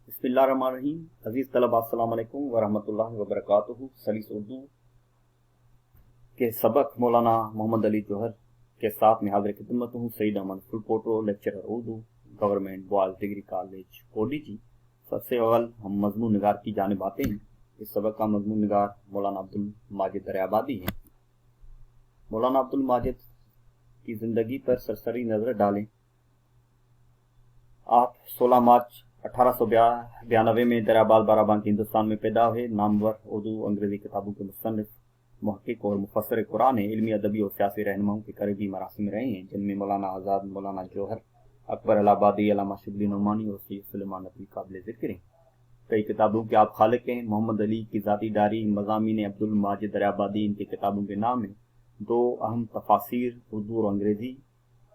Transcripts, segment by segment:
बिस्मिल्लाहिर्रहमानिर्रहीम। अजीज़ तलबा अस्सलाम वालेकुम वरहमतुल्लाहि वबरकातुहू। सलीस उर्दू के सबक मौलाना मोहम्मद अली जौहर के साथ में हाजिर खिदमत हूँ। Saeed Ahmed Phulpoto, lecturer Urdu, government boys degree college Kotdiji. सबसे अव्वल हम मजमून निगार की जानिब आते हैं। इस सबक का मजमून निगार मौलाना अब्दुल माजिद दरियाबादी है। मौलाना अब्दुल माजिद की ज़िंदगी पर सरसरी नज़र डालें। आप 16 मार्च 1892 में दरियाबाद बाराबांकी हिंदुस्तान में पैदा हुए। नामवर उर्दू अंग्रेज़ी किताबों के मुसन्निफ, मुहक्किक और मुफस्सिर कुरान हैं। इल्मी, अदबी और सियासी रहनुमाओं के करीबी मरासिम रहे हैं, जिनमें मौलाना आज़ाद, मौलाना जौहर, अकबर इलाहाबादी, अल्लामा शिबली नौमानी और सैयद सुलेमान नदवी काबिल ज़िक्र हैं। कई किताबों के आप खालिक हैं। मोहम्मद अली की ज़ाती डायरी, मज़ामीन अब्दुल माजिद दरियाबादी इनकी किताबों के नाम हैं। दो अहम तफासिर उर्दू और अंग्रेज़ी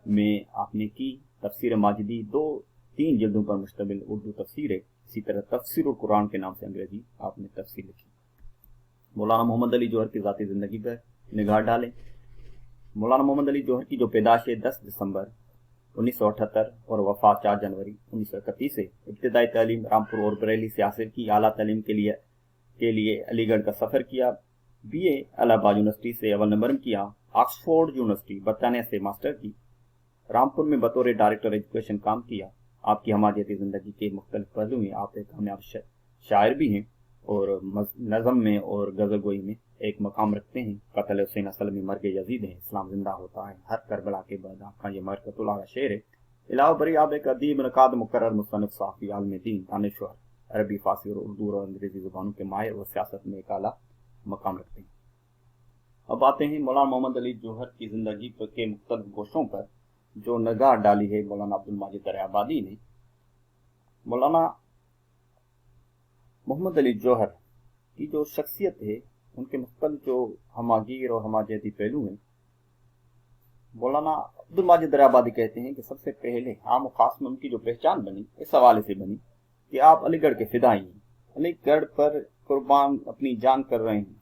में आपने की। तफसीर माजिदी 3 जिल्दों पर मुश्तमिल उर्दू तफसीर है। इसी तरह तफसीर कुरान के नाम से अंग्रेजी आपने तफसीर लिखी। मौलाना मोहम्मद अली जौहर की ज़ाती ज़िंदगी पर निगाह डालें। मौलाना मोहम्मद अली जौहर की जो पैदाश है 10 दिसंबर 1978 और वफ़ात 4 जनवरी 1931 से इब्तिदाई तालीम रामपुर और बरेली से हासिल की। आला तालीम के लिए अलीगढ़ का सफ़र किया। BA इलाहाबाद यूनिवर्सिटी से अव्वल नंबर में किया। ऑक्सफोर्ड यूनिवर्सिटी बरतानिया से मास्टर की। रामपुर में बतौर डायरेक्टर एजुकेशन काम किया। आपकी हमायती ज़िंदगी के मुख्तलिफ पहलू में आप एक कामयाब शायर भी हैं और नज़म में और गज़ल गोई में एक मकाम रखते हैं। कत्ल हुसैन असल में मर्ग यजीद है, इस्लाम जिंदा होता है हर करबला के बाद आपका ये मरकतुल आला शेर है। इलावा बरी आप एक अदीब, नकाद, मुकर्रर, मुसन्निफ, सहाफ़ी, आलिम दीन, दानिश्वर, अरबी, फारसी और उर्दू और अंग्रेज़ी ज़ुबानों के माहिर और सियासत में एक आला मकाम रखते हैं। अब आते हैं मौलाना मोहम्मद अली जौहर की ज़िंदगी के मुख्तलिफ गोशों पर जो निगाह डाली है मौलाना अब्दुल माजिद दरियाबादी ने। मौलाना मोहम्मद अली जौहर की जो शख्सियत है, उनके मुख्तलिफ जो हमागीर और हमाजती पहलू हैं, मौलाना अब्दुल माजिद दरियाबादी कहते हैं कि सबसे पहले आम खास में उनकी जो पहचान बनी इस हवाले से बनी कि आप अलीगढ़ के फिदाई हैं। अलीगढ़ पर कुर्बान अपनी जान कर रहे हैं,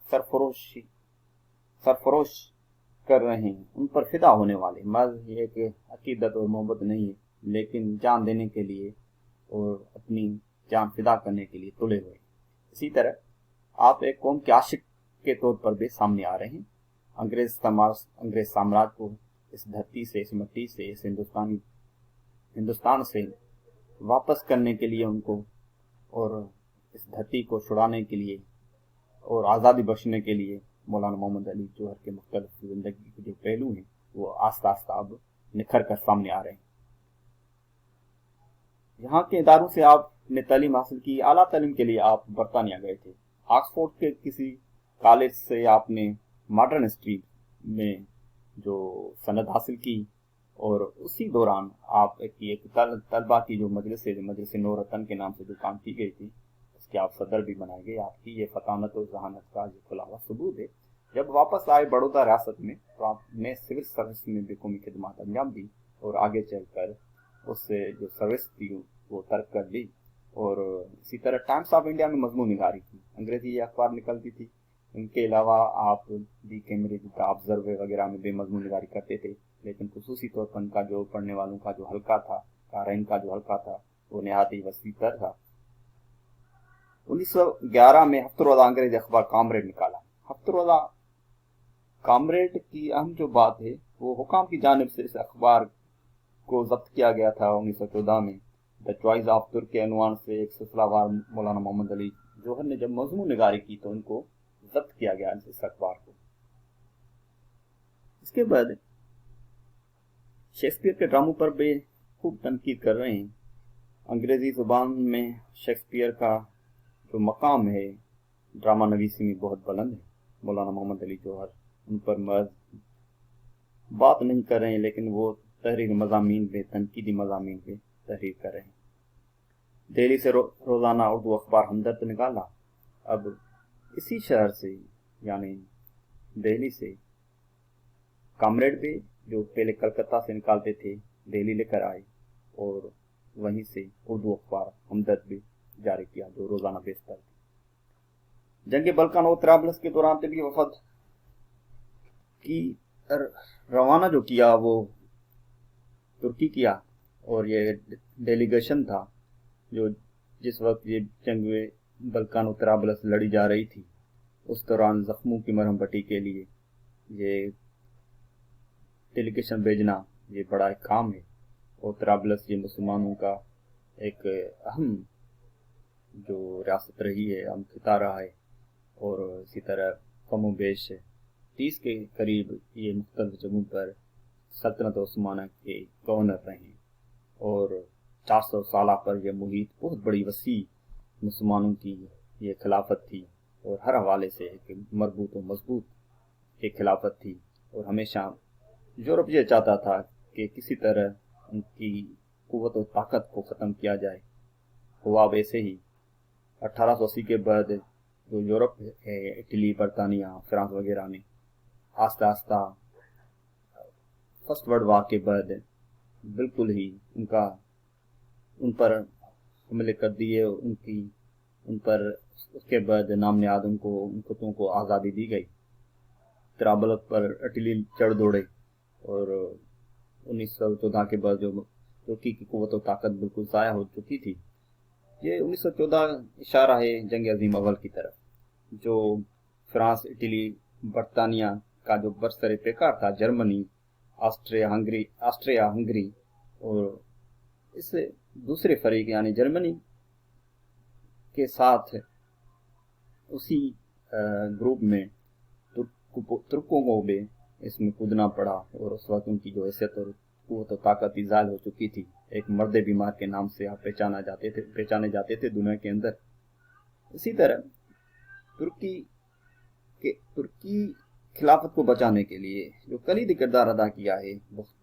सरफरोश कर रहे हैं, उन पर फिदा होने वाले। मर्ज ये कि अकीदत और मोहब्बत नहीं है, लेकिन जान देने के लिए और अपनी जान फिदा करने के लिए तुले हुए। इसी तरह आप एक कौम के आशिक के तौर पर भी सामने आ रहे हैं। अंग्रेज साम्राज्य को इस धरती से, इस मिट्टी से, इस हिंदुस्तान से वापस करने के लिए उनको, और इस धरती को छुड़ाने के लिए और आज़ादी बख्शने के लिए मौलाना मोहम्मद अली जौहर के मुख्तलिफ ज़िंदगी के जो पहलू हैं वो आस्ता आस्ता अब निखर कर सामने आ रहे हैं। यहाँ के इदारों से आपने तालीम हासिल की। आला तालीम के लिए आप बरतानिया गए थे। ऑक्सफोर्ड के किसी कॉलेज से आपने मॉडर्न हिस्ट्री में जो सनद हासिल की और उसी दौरान आप एक तलबा की जो मजलिस नूरतन के नाम से जो काम की गई थी उसके आप सदर भी बनाए गए। आपकी ये फतानत और जहानत का जो खुला हुआ सबूत है। जब वापस आए बड़ौदा रियासत में तो आपने सिविल सर्विस में बेखूमी खिदमत अंजाम दी और आगे चलकर उससे जो सर्विस थी वो तर्क कर ली। और इसी तरह टाइम्स ऑफ इंडिया में मजमून निगारी की, अंग्रेजी अखबार निकलती थी। इनके अलावा आप दी कैमरेज का ऑब्जर्वर वगैरह में बेमजमून निगारी करते थे, लेकिन खुसूसी तौर पर उनका जो पढ़ने वालों का जो हल्का था, काराइन का जो हल्का था, वो नहायत ही वसी तर था। 1911 में हफ्तरोज़ा अंग्रेजी अखबार कामरेड निकाला। हफ्तरोज़ा कामरेड की अहम जो बात है वो हुकाम की जानिब से इस अखबार को जब्त किया गया था 1914 में। द चॉइस ऑफ तुर्क के अनवान से एक सिलसिलावार मौलाना मोहम्मद अली जौहर ने जब मजमून निगारी की तो उनको जब्त किया गया इस अखबार को। इसके बाद शेक्सपियर के ड्रामों पर भी खूब तनकीद कर रहे हैं। अंग्रेजी जुबान में शेक्सपियर का जो मकाम है ड्रामा नवीसी में बहुत बुलंद है। मौलाना मोहम्मद अली जौहर उन पर मर्ज बात नहीं कर रहे हैं, लेकिन वो तहरीर मज़ामीन पे, तनकीदी मज़ामीन पे तहरीर कर रहे हैं। दिल्ली से रोज़ाना उर्दू अखबार हमदर्द निकाला। अब इसी शहर से यानी दिल्ली से कामरेड भी जो पहले कलकत्ता से निकालते थे दिल्ली लेकर आए और वहीं से उर्दू अखबार हमदर्द भी जारी किया जो रोज़ाना बेचता थी। जंग बल्कान और तराबलस के दौरान तभी वफद की रवाना जो किया वो तुर्की किया और ये डेलीगेशन था जो जिस वक्त ये जंग बल्कान और तराबलस लड़ी जा रही थी, उस दौरान जख्मों की मरहम पट्टी के लिए ये डेलीगेशन भेजना ये बड़ा एक काम है। और तराबलस ये मुसलमानों का एक अहम जो रियासत रही है, अहम खिता रहा है। और इसी तरह कमो बेश 30 के करीब ये मुख्तलिफ जगहों पर सल्तनत उस्मानिया के गवर्नर रहे और 400 साल पर यह मुहित बहुत बड़ी वसी मुसलमानों की ये खिलाफत थी और हर हवाले से एक मरबूत और मजबूत एक खिलाफत थी। और हमेशा यूरोप ये चाहता था कि किसी तरह उनकी कुव्वत और ताकत को ख़त्म किया जाए। हुआ वैसे ही 1880 के बाद जो यूरोप है, इटली, बरतानिया, फ्रांस वगैरह ने आस्ता आस्ता फर्स्ट वर्ल्ड वार के बाद बिल्कुल ही उन पर हमले कर दिए। उन पर उसके बाद नाम नियाद उनको को आज़ादी दी गई। तराबलत पर इटली चढ़ दौड़े और 1914 के बाद जो तुर्की की कुव्वत और ताकत बिल्कुल ज़ाया हो चुकी थी। ये 1914 इशारा है जंग अजीम अव्वल की तरफ, जो फ्रांस, इटली, बरतानिया का जो बरसरे पेकार था, जर्मनी, ऑस्ट्रिया हंगरी और इस दूसरे फरीक यानी जर्मनी के साथ उसी ग्रुप में तुर्कों को भी इसमें कूदना पड़ा। और उस वक्त उनकी जो हैसियत और कुव्वत और ताकत इज़ाल हो चुकी थी। एक मर्द बीमार के नाम से आप पहचाने जाते थे दुनिया के अंदर। इसी तरह तुर्की खिलाफत को बचाने के लिए जो कलीदी किरदार अदा किया है,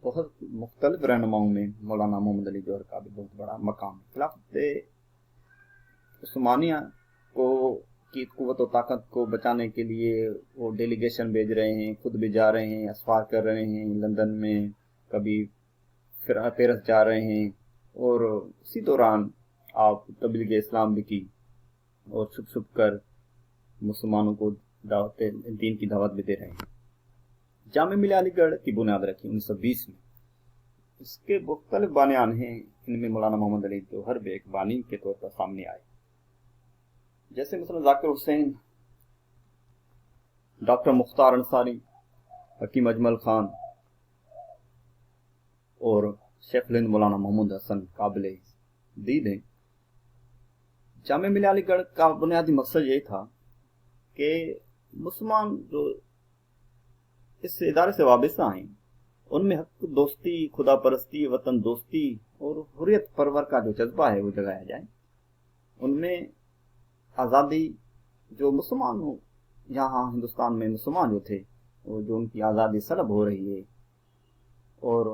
बहुत मुख्तलिफ रहनुमाओं में मौलाना मोहम्मद अली जौहर का भी बहुत बड़ा मकाम है। खिलाफत उस्मानिया की कुव्वत और ताकत को बचाने के लिए वो डेलीगेशन भेज रहे हैं, खुद भी जा रहे हैं, असफार कर रहे हैं लंदन में, कभी फिर पेरिस जा रहे हैं। और उसी दौरान आप तबलीग इस्लाम भी की और छुप छुप कर मुसलमानों को दीन की दावत भी दे रहे हैं। जामे मिलिया अलीगढ़ की बुनियाद रखी 1920 में। इसके मुख्तलिफ बानियान हैं, इनमें मौलाना मोहम्मद अली जौहर भी एक बानी के तौर पर सामने आए। जैसे मसलन जाकिर हुसैन, डॉक्टर मुख्तार अंसारी, हकीम अजमल खान और शेख हिंद मौलाना मोहम्मद हसन काबिल दीद हैं। जामे मिलिया अलीगढ़ का बुनियादी मकसद यही था कि मुसलमान जो इस इदारे से वाबस्ता हैं उनमें हक दोस्ती, खुदा परस्ती, वतन दोस्ती और हुर्रियत परवर का जो जज्बा है वो जगाया जाए। उनमें आज़ादी जो मुसलमान हो, यहाँ हिंदुस्तान में मुसलमान जो थे वो जो उनकी आज़ादी सलब हो रही है और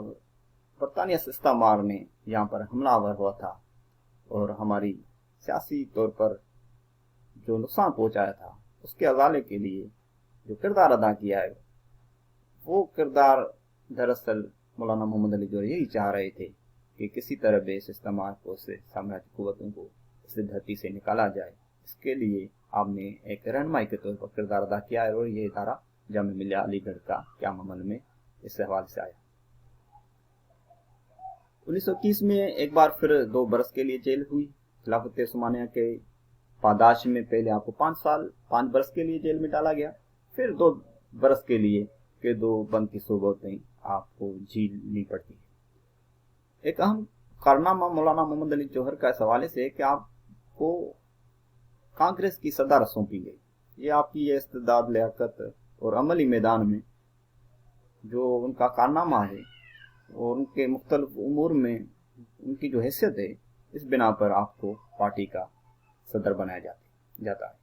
बरतानिया इस्तेमार ने यहाँ पर हमलावर हुआ था और हमारी सियासी तौर पर जो नुकसान पहुँचाया था, उसके अजाले के लिए जो किरदार अदा किया है, वो किरदार दरअसल मौलाना मोहम्मद अली जौहर यही चाह रहे थे कि किसी तरह भी इस इस्तेमार को, से साम्राज्य कुव्वतों को इस धरती से निकाला जाए। इसके लिए आपने एक रहनुमाई के तौर पर किरदार अदा किया है और ये इदारा जामे मिलिया अलीगढ़ का क़याम अमल में इस हवाले से आया। 1921 में एक बार फिर 2 बरस के लिए जेल हुई खिलाफत उस्मानिया के पादाश में। पहले आपको 5 बरस के लिए जेल में डाला गया, फिर 2 बरस के लिए के 2 बंद की सोबतें आपको झेलनी पड़ती है। एक अहम कारनामा मौलाना मोहम्मद अली जौहर का इस हवाले से कि आपको कांग्रेस की सदारत सौंपी गई। ये आपकी ये इस्तेदाद, लियाकत और अमली मैदान में जो उनका कारनामा है और उनके मुख्तलिफ उमूर में उनकी जो हैसियत है, इस बिना पर आपको पार्टी का सदर बनाया जाता है।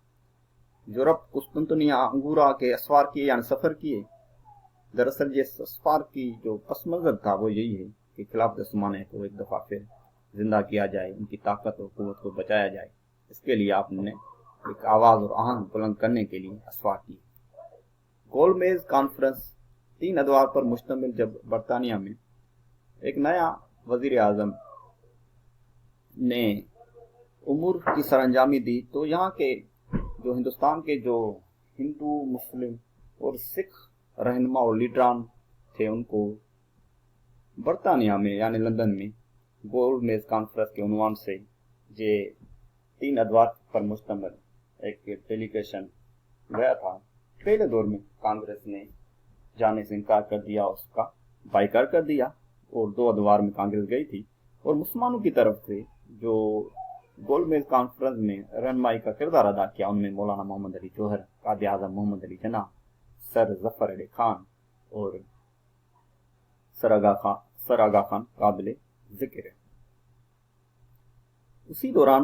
यूरोप, कुस्तुनतुनिया, अंगूरा के असफार किए यानी सफ़र किए। दरअसल ये असफार की जो पस मंजर था वो यही है कि खिलाफत उस्मानिया को एक दफ़ा फिर जिंदा किया जाए, उनकी ताकत और कुव्वत को बचाया जाए। इसके लिए आपने एक आवाज़ और आहंग बुलंद करने के लिए असफार की। गोलमेज कॉन्फ्रेंस 3 अदवार पर मुश्तमिल, जब बरतानिया में एक नया वजीर आज़म ने उमूर की सरंजामी दी, तो यहाँ के जो हिंदुस्तान के जो हिंदू, मुस्लिम और सिख रहनुमा और लीडरान थे, उनको बरतानिया में यानी लंदन में गोलमेज कॉन्फ्रेंस के उन्वान से ये 3 अदवार पर मुश्तमिल एक डेलीगेशन गया था। पहले दौर में कांग्रेस ने जाने से इनकार कर दिया, उसका बाइकाट कर दिया, और 2 अदवार में कांग्रेस गई थी। और मुसलमानों की तरफ से जो गोलमेज कॉन्फ्रेंस में रहनुमाई का किरदार अदा किया, उनमें मौलाना मोहम्मद अली जौहर, कायद आज़म मोहम्मद अली जिन्ना, सर जफर अली खान और सर आगा खान काबिल जिक्र है। उसी दौरान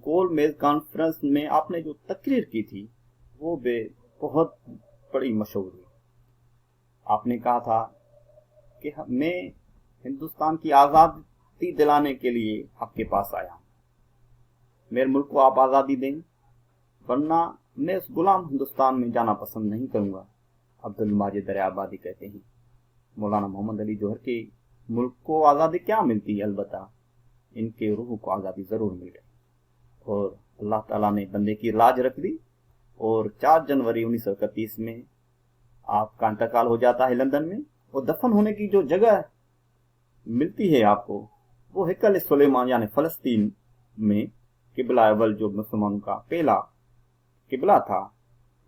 गोलमेज कॉन्फ्रेंस में आपने जो तकरीर की थी वो बहुत बड़ी मशहूर हुई। आपने कहा था कि मैं हिंदुस्तान की आज़ादी दिलाने के लिए आपके पास आया हूं, मेरे मुल्क को आप आज़ादी दें, वरना मैं उस गुलाम हिंदुस्तान में जाना पसंद नहीं करूंगा। अब्दुल माजिद दरियाबादी कहते हैं मौलाना मोहम्मद अली जौहर के मुल्क को आज़ादी क्या मिलती है, अलबत्ता इनके रूह को आज़ादी ज़रूर मिल गई। और अल्लाह ताला ने बंदे की लाज रख दी और 4 जनवरी 1931 में आपका इंतकाल हो जाता है लंदन में। और दफन होने की जो जगह मिलती है आपको, वो हैकल सुलेमान यानी फ़लस्तीन में किबला अव्वल जो मुसलमानों का पहला किबला था,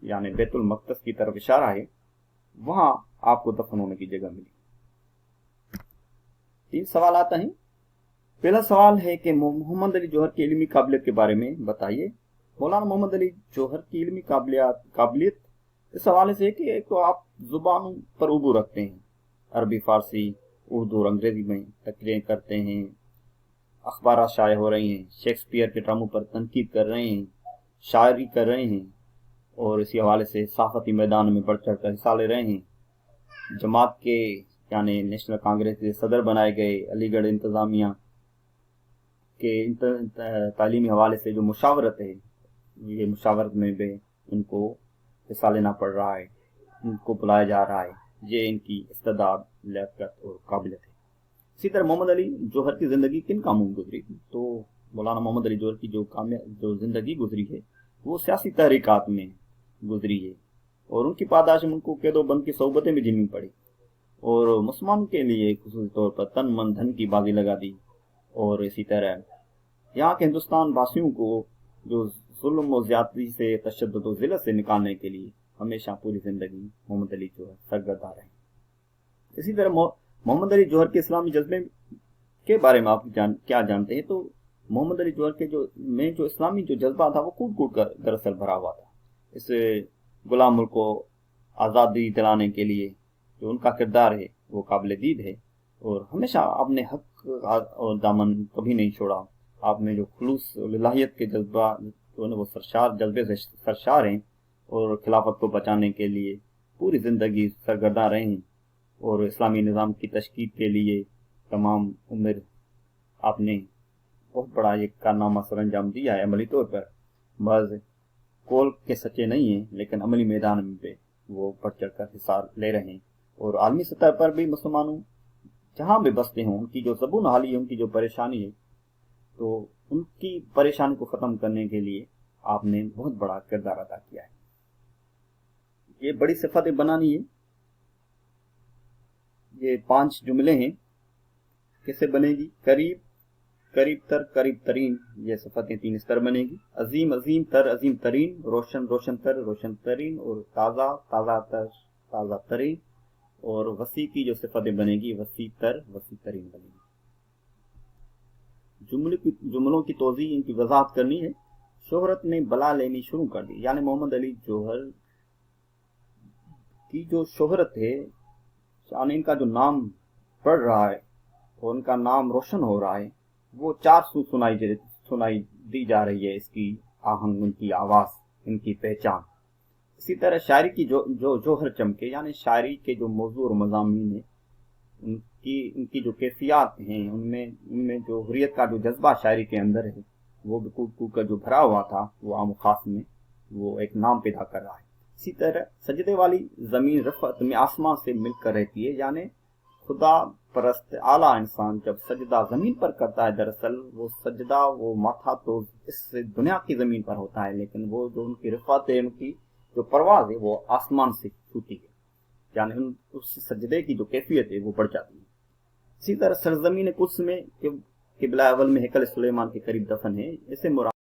यानी बैतुल मक़दस की तरफ इशारा है, वहां आपको दफन होने की जगह मिली। 3 सवाल आते हैं। पहला सवाल है कि मोहम्मद अली जौहर की इल्मी काबिलियत के बारे में बताइए। मौलाना मोहम्मद अली जौहर की इल्मी काबिलियत इस हवाले से है कि एक तो आप जुबानों पर उबू रखते हैं, अरबी, फारसी, उर्दू और अंग्रेजी में तकरीरें करते हैं, अखबार शाये हो रही हैं, शेक्सपियर के ड्रामों पर तनकीद कर रहे हैं, शायरी कर रहे हैं, और इसी हवाले से सहाफती मैदान में बढ़ चढ़ कर हिस्सा ले रहे हैं। जमात के यानी नेशनल कांग्रेस के सदर बनाए गए, अलीगढ़ इंतज़ामिया के तालीमी हवाले से जो मुशावरत है, ये मुशावरत में भी उनको हिस्सा लेना पड़ रहा है, उनको बुलाया जा रहा है। ये इनकी इस्तेदाद, लियाकत और काबिलियत है। इसी तरह मोहम्मद अली जौहर की ज़िंदगी किन कामों में गुजरी, तो मौलाना मोहम्मद अली जौहर की जो ज़िंदगी गुजरी है वो सियासी तहरीकात में गुजरी है, और उनकी पादाश में उनको कैदोबंद की सोबतें भी झेलनी पड़ी, और मुसलमानों के लिए खुसूसी तौर पर तन मन धन की बाजी लगा दी। और इसी तरह यहाँ के हिंदुस्तान वासियों को जो जुल्म और ज्यादती से, तशद्दुद और ज़िल्लत से निकालने के लिए हमेशा पूरी जिंदगी मोहम्मद अली जौहर सरगर्दा रहे। इसी तरह मोहम्मद अली जौहर के इस्लामी जज्बे के बारे में आप क्या जानते हैं, तो मोहम्मद अली जौहर के जो इस्लामी जो जज्बा था वो कूट कूट कर दरअसल भरा हुआ था। इस गुलाम मुल्क को आज़ादी दिलाने के लिए जो उनका किरदार है वो काबिल दीद है, और हमेशा आपने हक और दामन कभी नहीं छोड़ा। आपने जो खुलूस लिलाहियत के जज्बा वो जज्बे से सरशार हैं, और खिलाफत को बचाने के लिए पूरी ज़िंदगी सरगर्दा रहे हैं, और इस्लामी निज़ाम की तशकील के लिए तमाम उम्र आपने बहुत बड़ा एक कारनामा सर अंजाम दिया है। अमली तौर पर बस कौल के सच्चे नहीं हैं, लेकिन अमली मैदान में पे वो बढ़ चढ़ कर हिस्सा ले रहे हैं। और आलमी सतह पर भी मुसलमानों जहाँ भी बसते हों, उनकी जो ज़बून हाली है, उनकी जो परेशानी है, तो उनकी परेशानी को ख़त्म करने के लिए आपने बहुत बड़ा किरदार अदा किया है। ये बड़ी सिफतें बनानी है। ये 5 जुमले हैं, कैसे बनेगी? करीब, करीब तर, करीब तरीन, ये सिफतें 3 इस तरह बनेगी। अजीम, अजीम तर, अजीम तरीन, रोशन, रोशन तर, रोशन तरीन, और ताज़ा, ताज़ा तर, ताज़ा तरीन। और वसी की जो सिफतें बनेगी, वसी तर, वसी तरीन बनेगी। जुमलों की तोज़ी, इनकी वजाहत करनी है। शोहरत ने बला लेनी शुरू कर दी, यानी मोहम्मद अली जौहर की जो शोहरत है, यानी इनका जो नाम बढ़ रहा है और उनका नाम रोशन हो रहा है, वो 4 सुनाई दी जा रही है। इसकी आहंग, उनकी आवाज़, इनकी पहचान। इसी तरह शायरी की जो जौहर चमके, यानी शायरी के जो मौजू और मज़ामीन है, उनकी जो कैफियत हैं, उनमें जो हुर्रियत का जो जज्बा शायरी के अंदर है, वो भी कूट कूट कर जो भरा हुआ था, वो आम खास में वो एक नाम पैदा कर रहा है। इसी तरह सजदे वाली ज़मीन रफ़त में आसमान से मिलकर रहती है, यानी खुदा परस्त आला इंसान जब सजदा ज़मीन पर करता है, दरअसल वो सजदा, वो माथा तो इस दुनिया की ज़मीन पर होता है, लेकिन वो जो उनकी रफ़त है, उनकी जो परवाज़ है, वो आसमान से छूती है, यानी उस सजदे की जो कैफियत है वो बढ़ जाती है। इसी तरह सरजमीन कुद्स में قبلہ اول میں ہیکل سلیمان کے قریب دفن ہے. اس سے مراد